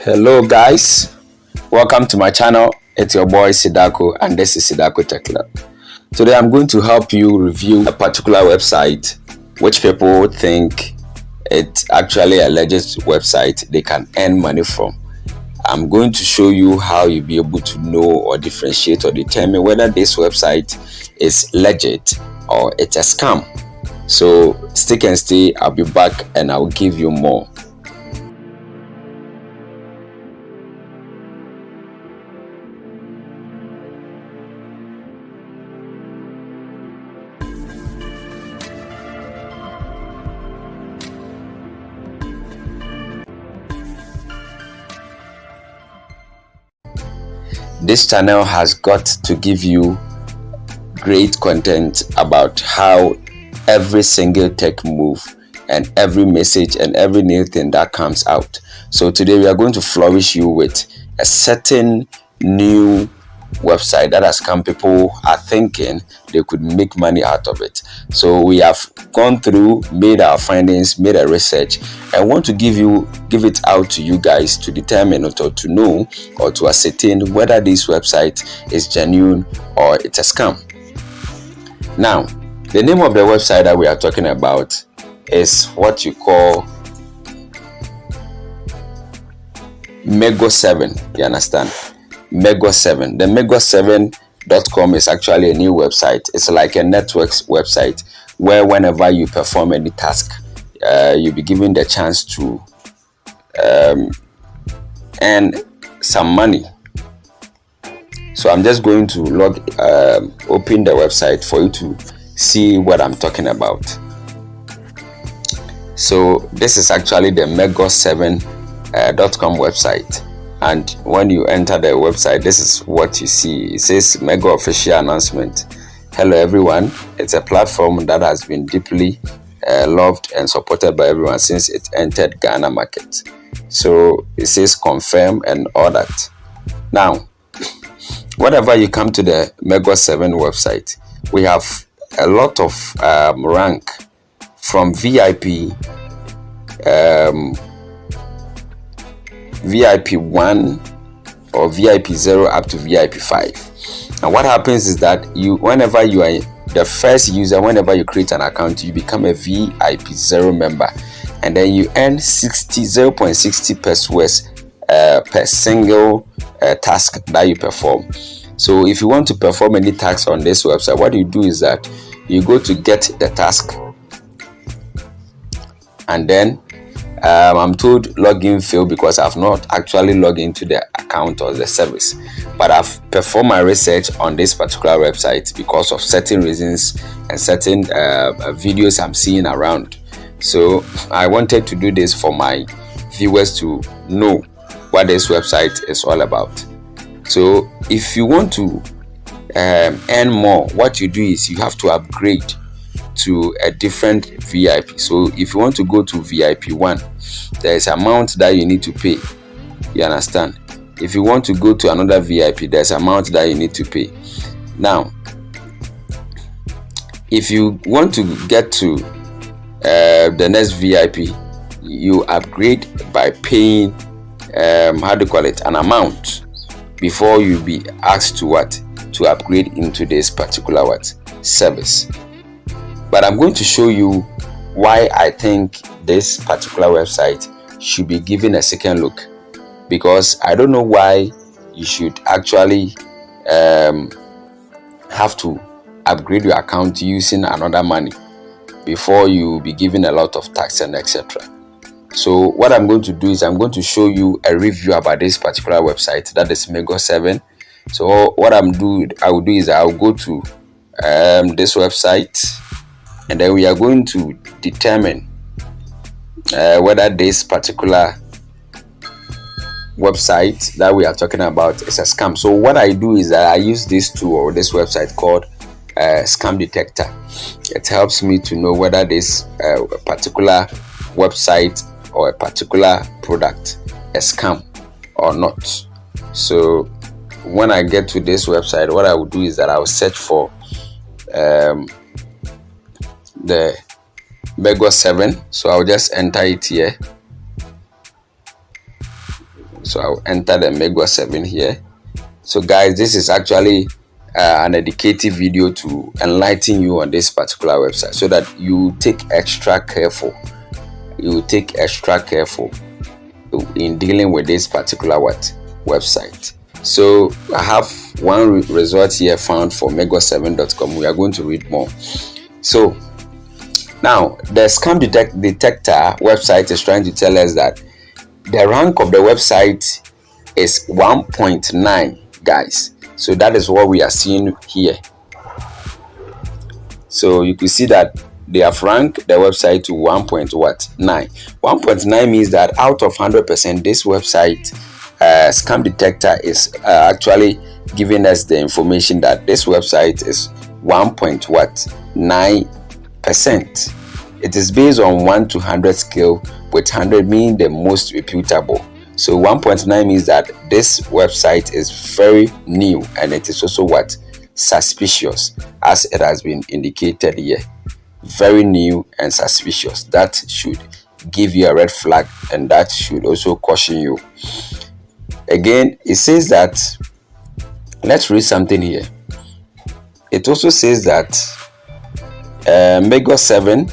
Hello guys, welcome to my channel. It's your boy Sidako and this is Sidako Tech Club. Today I'm going to help you review a particular website which people think it's actually a legit website they can earn money from. I'm going to show you how you'll be able to know or differentiate or determine whether this website is legit or it's a scam. So stick and stay, I'll be back and I'll give you more. This channel has got to give you great content about how every single tech move and every message and every new thing that comes out. So today we are going to flourish you with a certain new website that has come. People are thinking they could make money out of it. So we have gone through, made our findings, made a research, and want to give it out to you guys to determine or to know or to ascertain whether this website is genuine or it's a scam. Now, the name of the website that we are talking about is what you call Mego7. You understand? Mego7. The Mego7.com is actually a new website. It's like a networks website where whenever you perform any task, you'll be given the chance to earn some money. So I'm just going to open the website for you to see what I'm talking about. So this is actually the Mego7.com website. And when you enter the website, this is what you see. It says Mego official announcement. Hello everyone. It's a platform that has been deeply loved and supported by everyone since it entered Ghana market. So it says confirm and all that. Now, whenever you come to the Mego7 website, we have a lot of rank from VIP, VIP 1 or VIP 0 up to VIP 5. And what happens is that whenever you are the first user, whenever you create an account, you become a VIP 0 member, and then you earn 0.60 pesos per single task that you perform. So if you want to perform any task on this website, what you do is that you go to get the task, and then I'm told login failed because I've not actually logged into the account or the service, but I've performed my research on this particular website because of certain reasons and certain videos I'm seeing around. So I wanted to do this for my viewers to know what this website is all about. So if you want to earn more, what you do is you have to upgrade to a different VIP. So if you want to go to VIP 1, there is amount that you need to pay. You understand? If you want to go to another VIP, there's amount that you need to pay. Now, if you want to get to the next VIP, you upgrade by paying an amount before you be asked to upgrade into this particular service. But I'm going to show you why I think this particular website should be given a second look, because I don't know why you should actually have to upgrade your account using another money before you be given a lot of tax and etc. So what I'm going to do is I'm going to show you a review about this particular website, that is Mego7. So what I will do is I'll go to this website, and then we are going to determine whether this particular website that we are talking about is a scam. So what I do is that I use this tool or this website called Scam Detector. It helps me to know whether this particular website or a particular product is scam or not. So when I get to this website, what I will do is that I will search for the Mego7. So I'll just enter it here. So I'll enter the Mego7 here. So guys, this is actually an educative video to enlighten you on this particular website, so that you take extra careful. You take extra careful in dealing with this particular website. So I have one result here found for Mego7.com. We are going to read more. So now the scam detector website is trying to tell us that the rank of the website is 1.9, guys. So that is what we are seeing here. So you can see that they have ranked the website to 1.9. 1.9 means that out of 100%, this website scam detector is actually giving us the information that this website is 1.9%. It is based on 1 to 100 scale, with 100 being the most reputable. So 1.9 means that this website is very new, and it is also suspicious, as it has been indicated here. Very new and suspicious. That should give you a red flag, and that should also caution you. Again, it says that, let's read something here. It also says that Mego7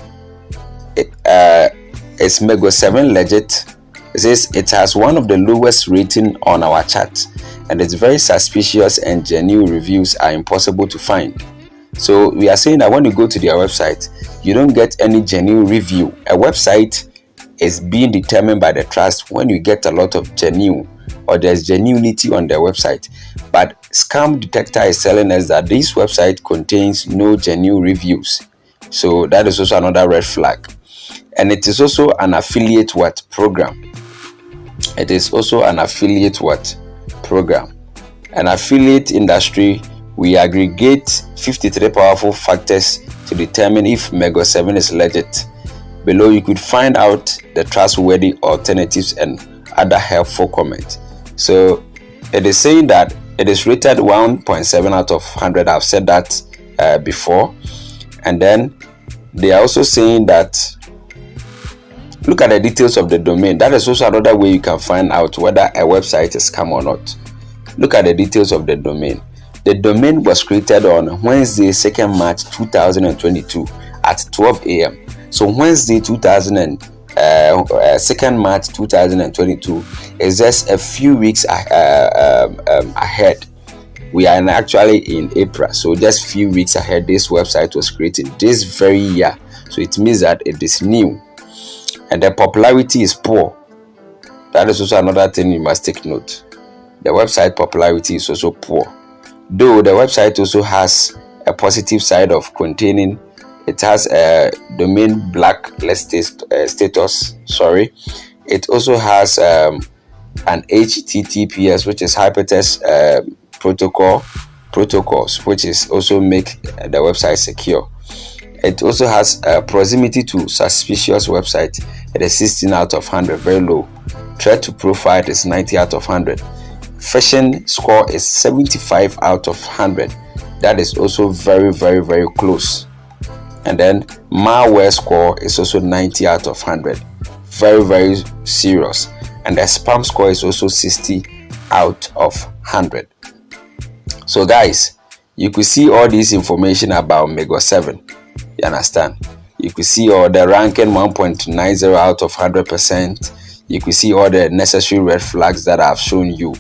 is Mego7 legit. It says it has one of the lowest rating on our chart, and it's very suspicious, and genuine reviews are impossible to find. So we are saying that when you go to their website, you don't get any genuine review. A website is being determined by the trust when you get a lot of genuine, or there's genuinity on their website. But scam detector is telling us that this website contains no genuine reviews. So that is also another red flag. And it is also an affiliate program. It is also an affiliate program. An affiliate industry, we aggregate 53 powerful factors to determine if Mego7 is legit. Below you could find out the trustworthy alternatives and other helpful comments. So it is saying that it is rated 1.7 out of 100. I've said that before. And then they are also saying that, look at the details of the domain. That is also another way you can find out whether a website is scam or not. Look at the details of the domain. The domain was created on Wednesday, 2nd March 2022 at 12 a.m. So Wednesday, 2nd March 2022 is just a few weeks ahead. We are actually in April, so just few weeks ahead this website was created this very year. So it means that it is new, and the popularity is poor. That is also another thing you must take note. The website popularity is also poor, though the website also has a positive side of containing. It has a domain blacklisted status. It also has an HTTPS, which is hypertext protocols, which is also make the website secure. It also has a proximity to suspicious website. It is 16 out of 100, very low. Threat to profile is 90 out of 100. Phishing score is 75 out of 100. That is also very, very, very close. And then malware score is also 90 out of 100. Very, very serious. And the spam score is also 60 out of 100. So guys, you could see all this information about Mego7. You understand? You could see all the ranking 1.90 out of 100%. You could see all the necessary red flags that I've shown you.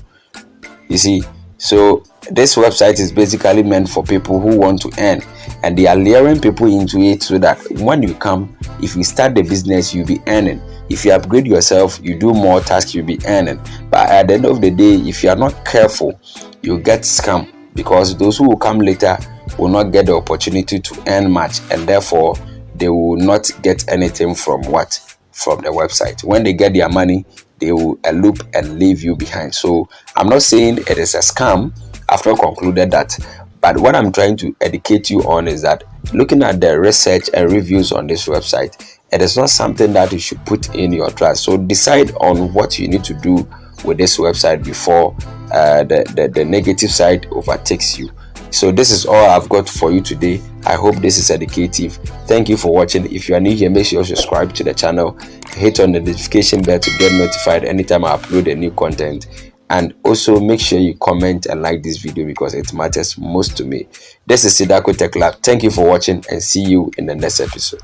You see, so this website is basically meant for people who want to earn, and they are luring people into it so that when you come, if you start the business, you'll be earning. If you upgrade yourself, you do more tasks, you'll be earning. But at the end of the day, if you are not careful, you'll get scammed, because those who will come later will not get the opportunity to earn much, and therefore they will not get anything from the website. When they get their money, they will elope and leave you behind. So I'm not saying it is a scam. I've not concluded that, but what I'm trying to educate you on is that looking at the research and reviews on this website, it is not something that you should put in your trust. So decide on what you need to do with this website before the negative side overtakes you. So this is all I've got for you today. I hope this is educative. Thank you for watching. If you are new here, make sure you subscribe to the channel, hit on the notification bell to get notified anytime I upload a new content, and also make sure you comment and like this video because it matters most to me. This is Sidako Tech Lab. Thank you for watching and see you in the next episode.